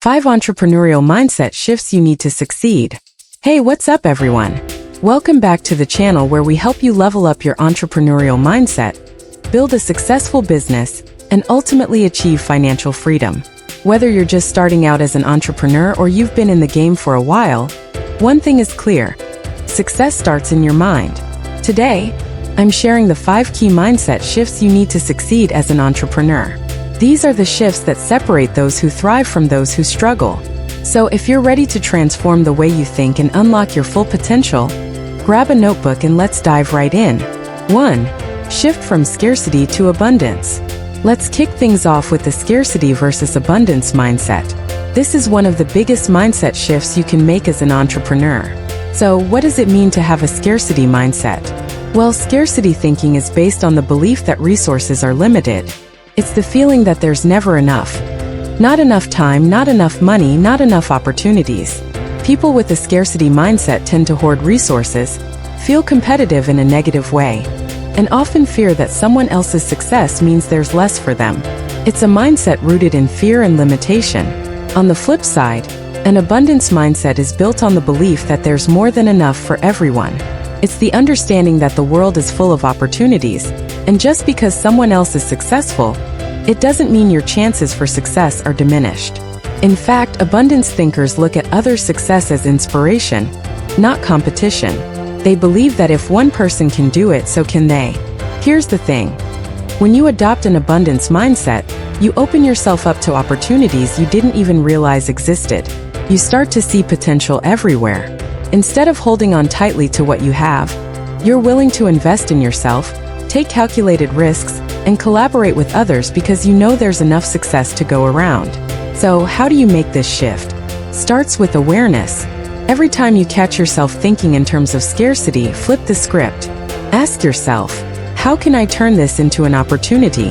5 Entrepreneurial Mindset Shifts You Need to Succeed. Hey, what's up everyone? Welcome back to the channel where we help you level up your entrepreneurial mindset, build a successful business, and ultimately achieve financial freedom. Whether you're just starting out as an entrepreneur or you've been in the game for a while, one thing is clear: success starts in your mind. Today, I'm sharing the 5 key mindset shifts you need to succeed as an entrepreneur. These are the shifts that separate those who thrive from those who struggle. So if you're ready to transform the way you think and unlock your full potential, grab a notebook and let's dive right in. 1. Shift from scarcity to abundance. Let's kick things off with the scarcity versus abundance mindset. This is one of the biggest mindset shifts you can make as an entrepreneur. So, what does it mean to have a scarcity mindset? Well, scarcity thinking is based on the belief that resources are limited. It's the feeling that there's never enough. Not enough time, not enough money, not enough opportunities. People with a scarcity mindset tend to hoard resources, feel competitive in a negative way, and often fear that someone else's success means there's less for them. It's a mindset rooted in fear and limitation. On the flip side, an abundance mindset is built on the belief that there's more than enough for everyone. It's the understanding that the world is full of opportunities, and just because someone else is successful, it doesn't mean your chances for success are diminished. In fact, abundance thinkers look at others' success as inspiration, not competition. They believe that if one person can do it, so can they. Here's the thing: when you adopt an abundance mindset, you open yourself up to opportunities you didn't even realize existed. You start to see potential everywhere. Instead of holding on tightly to what you have, you're willing to invest in yourself, take calculated risks, and collaborate with others because you know there's enough success to go around. So, how do you make this shift? Starts with awareness. Every time you catch yourself thinking in terms of scarcity, flip the script. Ask yourself, how can I turn this into an opportunity?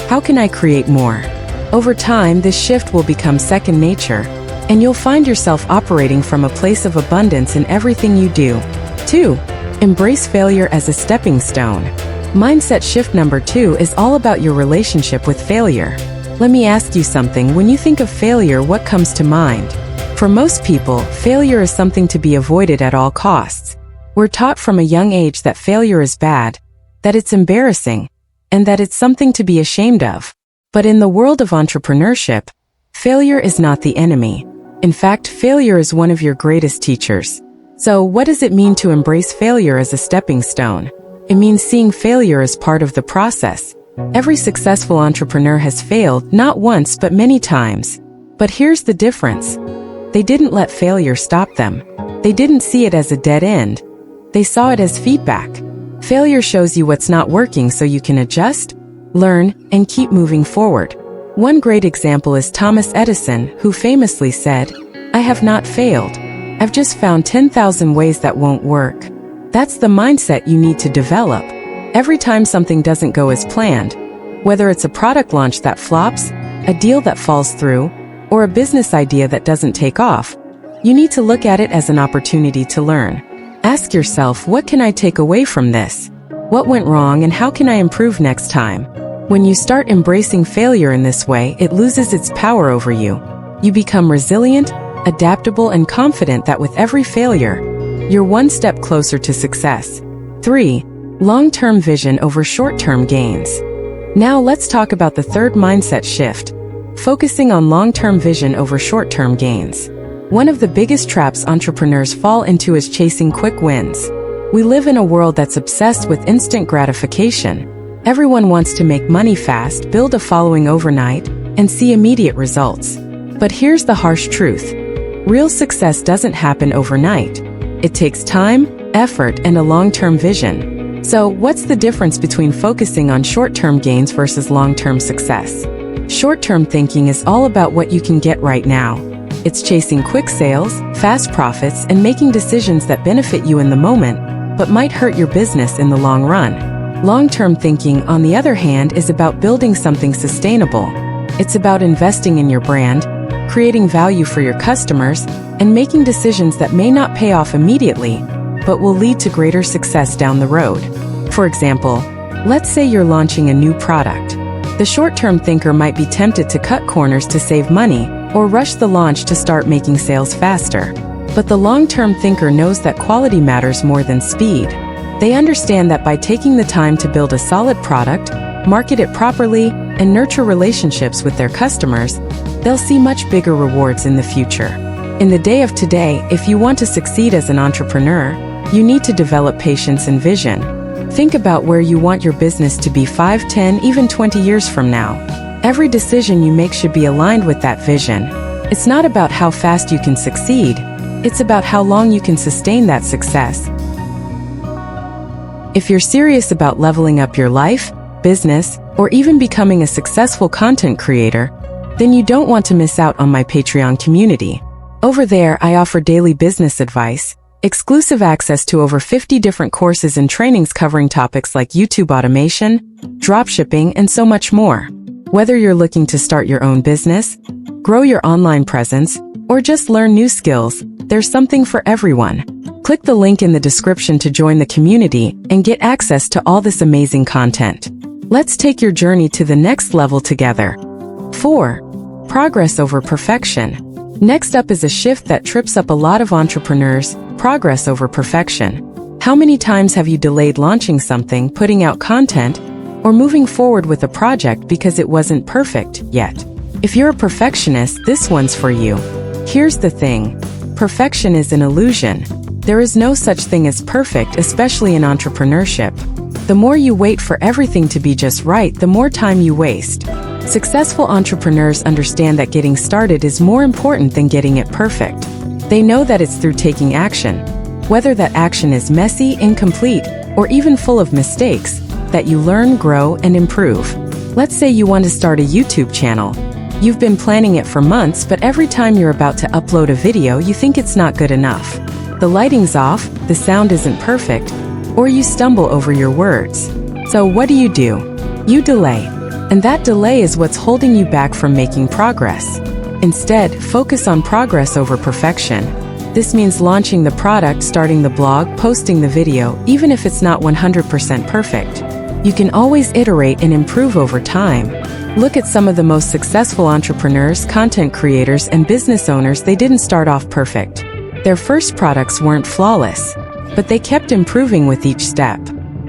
How can I create more? Over time, this shift will become second nature, and you'll find yourself operating from a place of abundance in everything you do. 2. Embrace failure as a stepping stone. Mindset shift number 2 is all about your relationship with failure. Let me ask you something: when you think of failure, what comes to mind? For most people, failure is something to be avoided at all costs. We're taught from a young age that failure is bad, that it's embarrassing, and that it's something to be ashamed of. But in the world of entrepreneurship, failure is not the enemy. In fact, failure is one of your greatest teachers. So, what does it mean to embrace failure as a stepping stone? It means seeing failure as part of the process. Every successful entrepreneur has failed, not once but many times. But here's the difference: they didn't let failure stop them. They didn't see it as a dead end. They saw it as feedback. Failure shows you what's not working so you can adjust, learn, and keep moving forward. One great example is Thomas Edison, who famously said, "I have not failed. I've just found 10,000 ways that won't work." That's the mindset you need to develop. Every time something doesn't go as planned, whether it's a product launch that flops, a deal that falls through, or a business idea that doesn't take off, you need to look at it as an opportunity to learn. Ask yourself, what can I take away from this? What went wrong and how can I improve next time? When you start embracing failure in this way, it loses its power over you. You become resilient, adaptable, and confident that with every failure, you're one step closer to success. 3. Long-term vision over short-term gains. Now let's talk about the third mindset shift: focusing on long-term vision over short-term gains. One of the biggest traps entrepreneurs fall into is chasing quick wins. We live in a world that's obsessed with instant gratification. Everyone wants to make money fast, build a following overnight, and see immediate results. But here's the harsh truth: real success doesn't happen overnight. It takes time, effort, and a long-term vision. So, what's the difference between focusing on short-term gains versus long-term success? Short-term thinking is all about what you can get right now. It's chasing quick sales, fast profits, and making decisions that benefit you in the moment, but might hurt your business in the long run. Long-term thinking, on the other hand, is about building something sustainable. It's about investing in your brand, creating value for your customers, and making decisions that may not pay off immediately, but will lead to greater success down the road. For example, let's say you're launching a new product. The short-term thinker might be tempted to cut corners to save money, or rush the launch to start making sales faster. But the long-term thinker knows that quality matters more than speed. They understand that by taking the time to build a solid product, market it properly, and nurture relationships with their customers, they'll see much bigger rewards in the future. In the day of today, if you want to succeed as an entrepreneur, you need to develop patience and vision. Think about where you want your business to be 5, 10, even 20 years from now. Every decision you make should be aligned with that vision. It's not about how fast you can succeed, it's about how long you can sustain that success. If you're serious about leveling up your life, business, or even becoming a successful content creator, then you don't want to miss out on my Patreon community. Over there, I offer daily business advice, exclusive access to over 50 different courses and trainings covering topics like YouTube automation, dropshipping, and so much more. Whether you're looking to start your own business, grow your online presence, or just learn new skills, there's something for everyone. Click the link in the description to join the community and get access to all this amazing content. Let's take your journey to the next level together. 4. Progress over perfection. Next up is a shift that trips up a lot of entrepreneurs: progress over perfection. How many times have you delayed launching something, putting out content, or moving forward with a project because it wasn't perfect yet? If you're a perfectionist, this one's for you. Here's the thing: perfection is an illusion. There is no such thing as perfect, especially in entrepreneurship. The more you wait for everything to be just right, the more time you waste. Successful entrepreneurs understand that getting started is more important than getting it perfect. They know that it's through taking action, whether that action is messy, incomplete, or even full of mistakes, that you learn, grow, and improve. Let's say you want to start a YouTube channel. You've been planning it for months, but every time you're about to upload a video, you think it's not good enough. The lighting's off, the sound isn't perfect, or you stumble over your words. So what do? You delay. And that delay is what's holding you back from making progress. Instead, focus on progress over perfection. This means launching the product, starting the blog, posting the video, even if it's not 100% perfect. You can always iterate and improve over time. Look at some of the most successful entrepreneurs, content creators, and business owners. They didn't start off perfect. Their first products weren't flawless, but they kept improving with each step.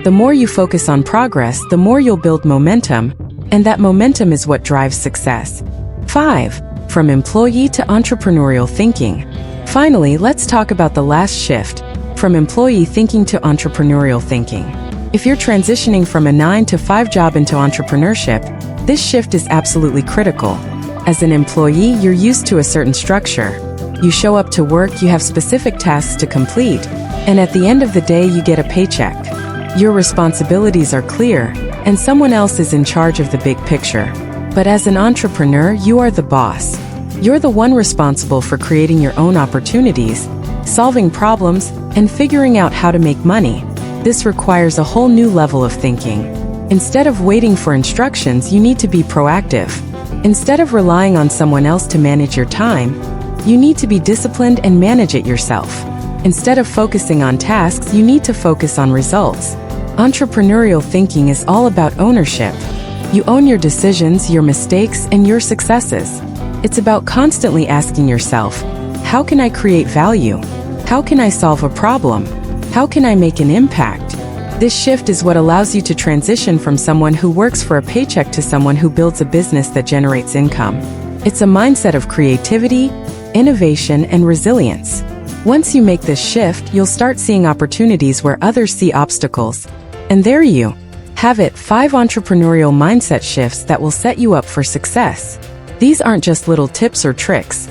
The more you focus on progress, the more you'll build momentum, and that momentum is what drives success. 5. From employee to entrepreneurial thinking. Finally, let's talk about the last shift, from employee thinking to entrepreneurial thinking. If you're transitioning from a 9-to-5 job into entrepreneurship, this shift is absolutely critical. As an employee, you're used to a certain structure. You show up to work, you have specific tasks to complete, and at the end of the day, you get a paycheck. Your responsibilities are clear, and someone else is in charge of the big picture. But as an entrepreneur, you are the boss. You're the one responsible for creating your own opportunities, solving problems, and figuring out how to make money. This requires a whole new level of thinking. Instead of waiting for instructions, you need to be proactive. Instead of relying on someone else to manage your time, you need to be disciplined and manage it yourself. Instead of focusing on tasks, you need to focus on results. Entrepreneurial thinking is all about ownership. You own your decisions, your mistakes, and your successes. It's about constantly asking yourself, how can I create value? How can I solve a problem? How can I make an impact? This shift is what allows you to transition from someone who works for a paycheck to someone who builds a business that generates income. It's a mindset of creativity, innovation, and resilience. Once you make this shift, you'll start seeing opportunities where others see obstacles. And there you have it, 5 entrepreneurial mindset shifts that will set you up for success. These aren't just little tips or tricks.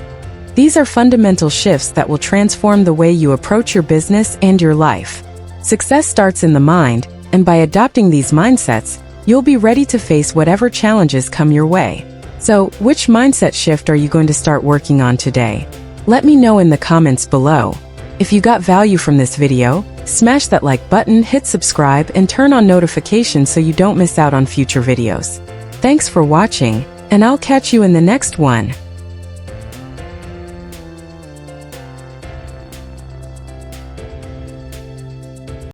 These are fundamental shifts that will transform the way you approach your business and your life. Success starts in the mind, and by adopting these mindsets, you'll be ready to face whatever challenges come your way. So, which mindset shift are you going to start working on today? Let me know in the comments below. If you got value from this video, smash that like button, hit subscribe, and turn on notifications so you don't miss out on future videos. Thanks for watching, and I'll catch you in the next one.